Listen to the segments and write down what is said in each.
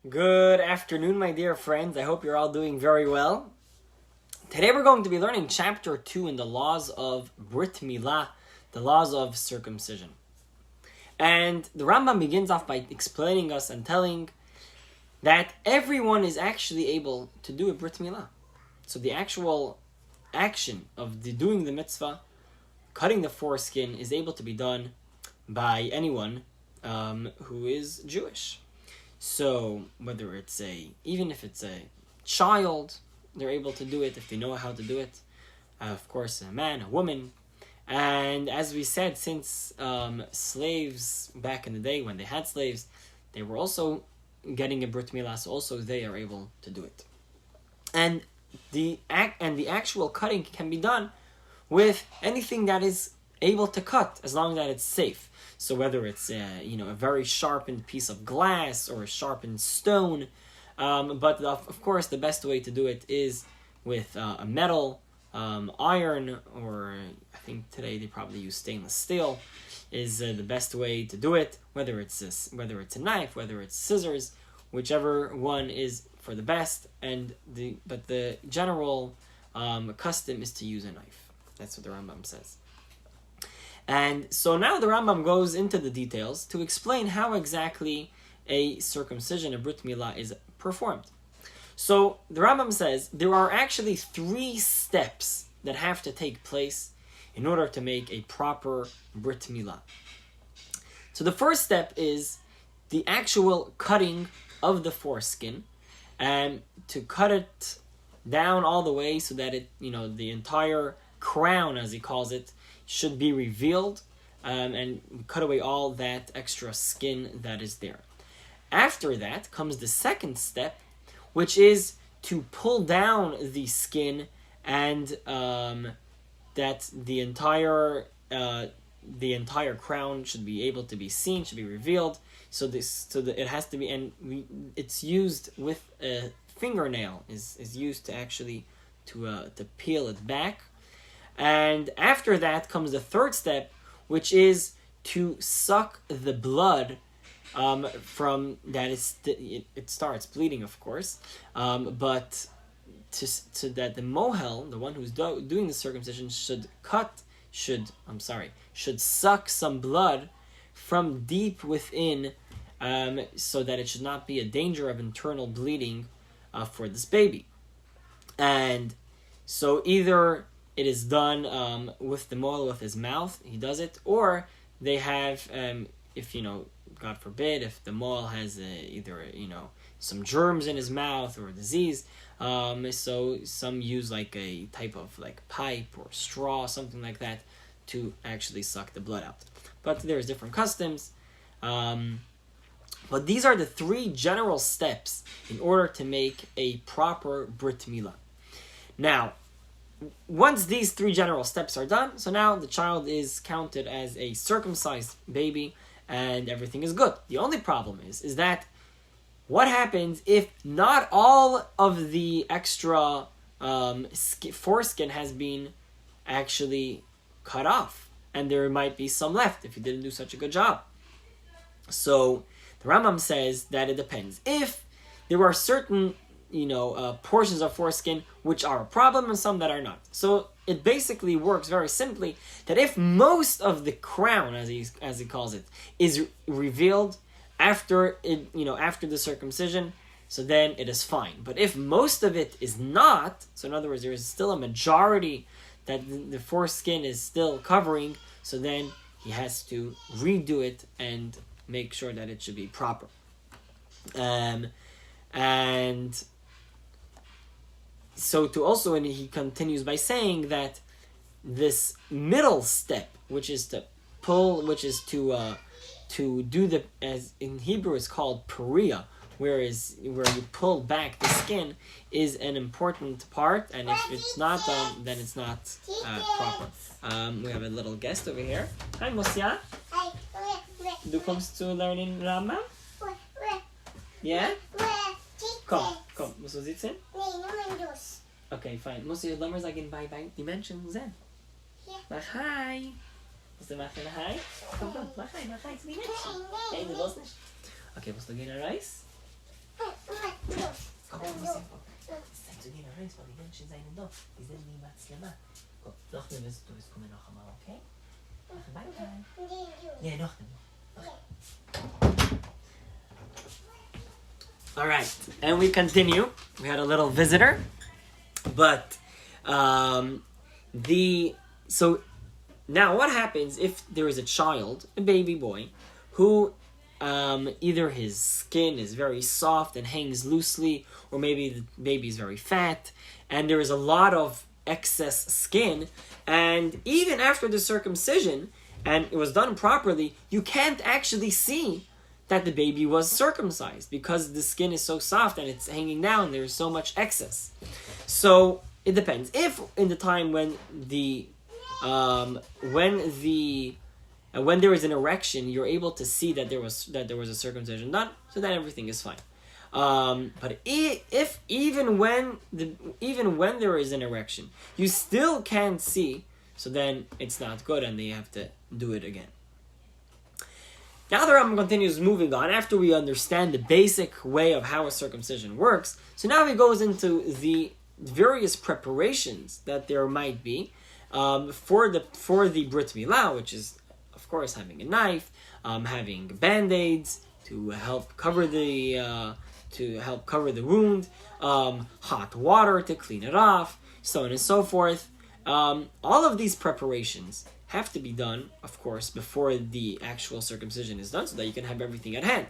Good afternoon, my dear friends. I hope you're all doing very well. Today we're going to be learning chapter 2 in the Laws of Brit Mila, the Laws of Circumcision. And the Rambam begins off by explaining us and telling that everyone is actually able to do a Brit Mila. So the actual action of doing the mitzvah, cutting the foreskin, is able to be done by anyone who is Jewish. So whether it's even if it's a child, they're able to do it if they know how to do it. Of course, a man, a woman. And as we said, since slaves back in the day, when they had slaves, they were also getting a Brit Milah, so also they are able to do it. And the actual cutting can be done with anything that is able to cut, as long as it's safe. So whether it's a very sharpened piece of glass or a sharpened stone, but of course the best way to do it is with a metal, iron, or I think today they probably use stainless steel, is the best way to do it. Whether it's a knife, whether it's scissors, whichever one is for the best. But the general custom is to use a knife. That's what the Rambam says. And so now the Rambam goes into the details to explain how exactly a circumcision, a Brit Milah, is performed. So the Rambam says there are actually 3 steps that have to take place in order to make a proper Brit Milah. So the first step is the actual cutting of the foreskin, and to cut it down all the way so that the entire crown, as he calls it, should be revealed, and cut away all that extra skin that is there. After that comes the second step, which is to pull down the skin, and that the entire crown should be able to be seen, should be revealed. It has to be, and it's used with a fingernail, is used to actually to peel it back. And after that comes the third step, which is to suck the blood from that. It starts bleeding, of course, but to that the mohel, the one who's doing the circumcision, should suck some blood from deep within, so that it should not be a danger of internal bleeding for this baby. And so either it is done with the mohel, with his mouth, he does it, or they have, if God forbid, if the mohel has either some germs in his mouth or a disease, so some use like a type of pipe or straw, something like that, to actually suck the blood out. But there's different customs. But these are the 3 general steps in order to make a proper Brit Milah. Now, once these 3 general steps are done, so now the child is counted as a circumcised baby and everything is good. The only problem is that what happens if not all of the extra foreskin has been actually cut off, and there might be some left if you didn't do such a good job. So the Rambam says that it depends. If there are certain portions of foreskin which are a problem and some that are not. So it basically works very simply that if most of the crown, as he calls it, is revealed after the circumcision, so then it is fine. But if most of it is not, so in other words, there is still a majority that the foreskin is still covering, so then he has to redo it and make sure that it should be proper. And so and he continues by saying that this middle step, which is to do the, as in Hebrew is called pariah, where you pull back the skin, is an important part, and if it's not done, then it's not proper. We have a little guest over here. Hi, Mosia. Hi. Du kommst zu lernen Rambam? Yeah? Komm, musst du sitzen? Nee, nur los. Okay, fine. Musst du Lammer sagen, bei die Menschen sehen? Ja. Mach hi. Musst du machen hi? Komm, mach hi zu den Menschen. Nein, du willst nicht. Okay, musst du gehen raus? Zu gehen raus, weil die Menschen seien da. Die sind niemals schlimmer. Noch eine wirst du, es kommen noch einmal, okay? Yeah, noch eine. All right, and we continue. We had a little visitor, but so now what happens if there is a child, a baby boy, who either his skin is very soft and hangs loosely, or maybe the baby is very fat, and there is a lot of excess skin, and even after the circumcision, and it was done properly, you can't actually see that the baby was circumcised because the skin is so soft and it's hanging down, there's so much excess. So it depends. If in the time when when there is an erection, you're able to see that there was a circumcision done, so then everything is fine. But if even when there is an erection, you still can't see, so then it's not good, and they have to do it again. Now the Rambam continues moving on after we understand the basic way of how a circumcision works. So now he goes into the various preparations that there might be for the Brit Mila, which is, of course, having a knife, having Band-Aids to help cover the wound, hot water to clean it off, so on and so forth. All of these preparations have to be done, of course, before the actual circumcision is done, so that you can have everything at hand.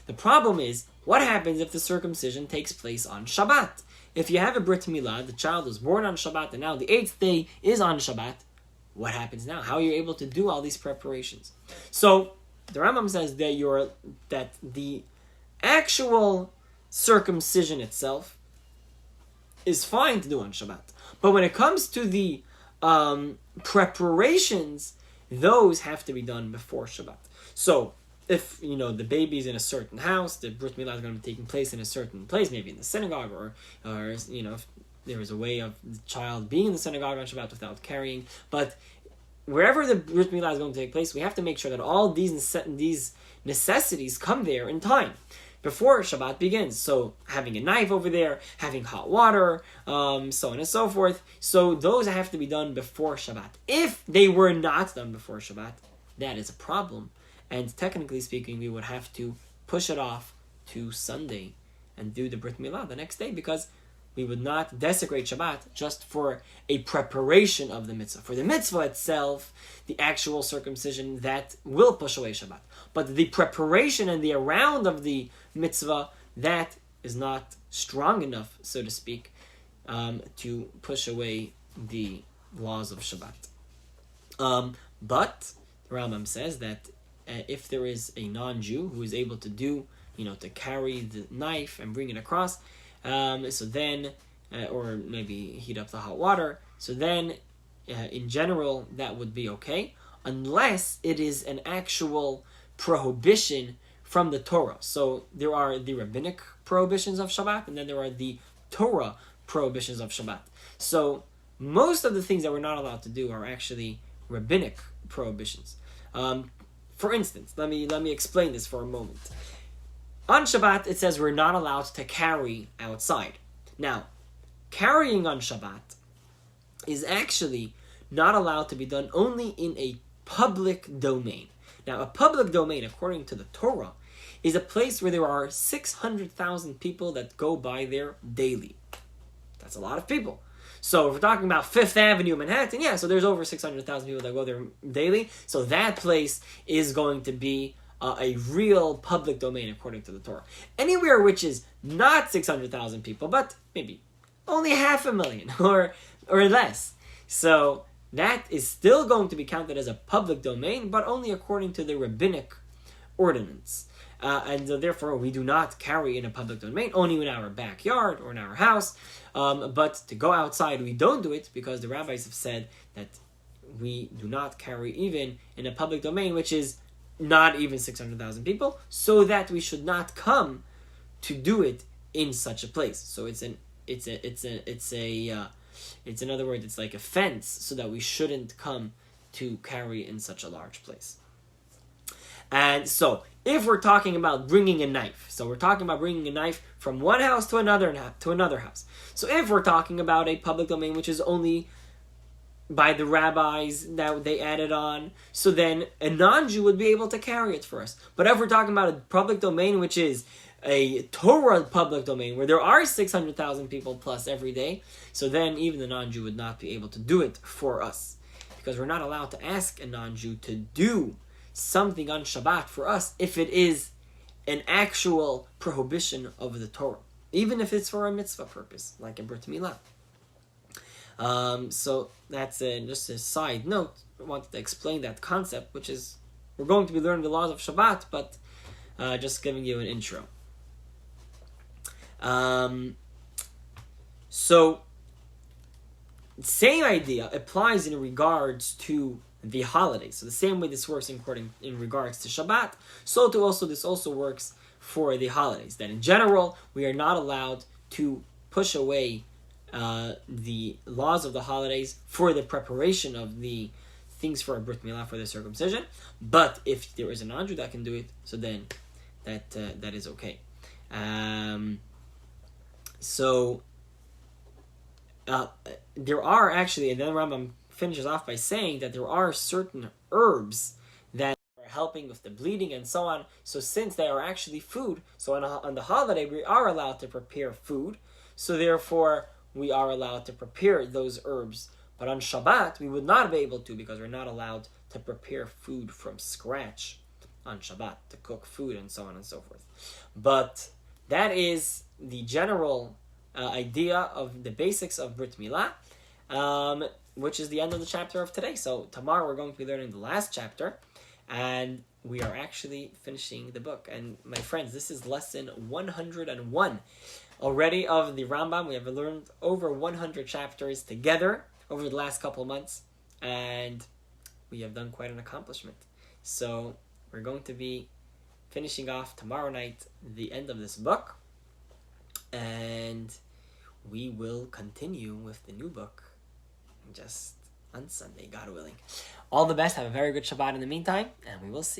The problem is, what happens if the circumcision takes place on Shabbat? If you have a Brit Mila, the child was born on Shabbat, and now the 8th day is on Shabbat, what happens now? How are you able to do all these preparations? So, the Rambam says that the actual circumcision itself is fine to do on Shabbat. But when it comes to the preparations, those have to be done before Shabbat. So, if the baby's in a certain house, the Brit Milah is going to be taking place in a certain place, maybe in the synagogue, or if there is a way of the child being in the synagogue on Shabbat without carrying. But wherever the Brit Milah is going to take place, we have to make sure that all these necessities come there in time before Shabbat begins. So having a knife over there, having hot water, so on and so forth. So those have to be done before Shabbat. If they were not done before Shabbat, that is a problem. And technically speaking, we would have to push it off to Sunday and do the Brit Milah the next day, because we would not desecrate Shabbat just for a preparation of the mitzvah. For the mitzvah itself, the actual circumcision, that will push away Shabbat. But the preparation and the around of the mitzvah, that is not strong enough, so to speak, to push away the laws of Shabbat. But the Rambam says that if there is a non-Jew who is able to do, to carry the knife and bring it across, so then, or maybe heat up the hot water, so then, in general, that would be okay, unless it is an actual prohibition from the Torah. So there are the Rabbinic prohibitions of Shabbat, and then there are the Torah prohibitions of Shabbat. So most of the things that we're not allowed to do are actually Rabbinic prohibitions. For instance, let me explain this for a moment. On Shabbat, it says we're not allowed to carry outside. Now, carrying on Shabbat is actually not allowed to be done only in a public domain. Now, a public domain, according to the Torah, is a place where there are 600,000 people that go by there daily. That's a lot of people. So if we're talking about Fifth Avenue, Manhattan, so there's over 600,000 people that go there daily. So that place is going to be a real public domain according to the Torah. Anywhere which is not 600,000 people, but maybe only 500,000 or less. So that is still going to be counted as a public domain, but only according to the Rabbinic ordinance. And therefore, we do not carry in a public domain, only in our backyard or in our house. But to go outside, we don't do it, because the rabbis have said that we do not carry even in a public domain, which is not even 600,000 people, so that we should not come to do it in such a place. So it's in other words, it's like a fence, so that we shouldn't come to carry in such a large place. And so, if we're talking about bringing a knife, so we're talking about bringing a knife from one house to another house. So if we're talking about a public domain which is only by the rabbis that they added on, so then a non-Jew would be able to carry it for us. But if we're talking about a public domain which is a Torah public domain where there are 600,000 people plus every day, so then even the non-Jew would not be able to do it for us, because we're not allowed to ask a non-Jew to do something on Shabbat for us if it is an actual prohibition of the Torah, even if it's for a mitzvah purpose, like a Brit Mila. So that's just a side note. I wanted to explain that concept, which is, we're going to be learning the laws of Shabbat, but just giving you an intro. So, same idea applies in regards to the holidays. So the same way this works in regards to Shabbat, so this also works for the holidays. That in general, we are not allowed to push away the laws of the holidays for the preparation of the things for a Brit Mila, for the circumcision. But if there is a non-Jew that can do it, so then that is okay. There are actually, and then Rambam finishes off by saying that there are certain herbs that are helping with the bleeding and so on. So since they are actually food, so on the holiday we are allowed to prepare food. So therefore we are allowed to prepare those herbs. But on Shabbat we would not be able to, because we're not allowed to prepare food from scratch on Shabbat, to cook food and so on and so forth. But that is the general idea of the basics of Brit Mila, which is the end of the chapter of today. So tomorrow we're going to be learning the last chapter, and we are actually finishing the book. And my friends, this is lesson 101 already of the Rambam. We have learned over 100 chapters together over the last couple months, and we have done quite an accomplishment. So we're going to be finishing off tomorrow night the end of this book, and we will continue with the new book just on Sunday, God willing. All the best. Have a very good Shabbat in the meantime, and we will see you.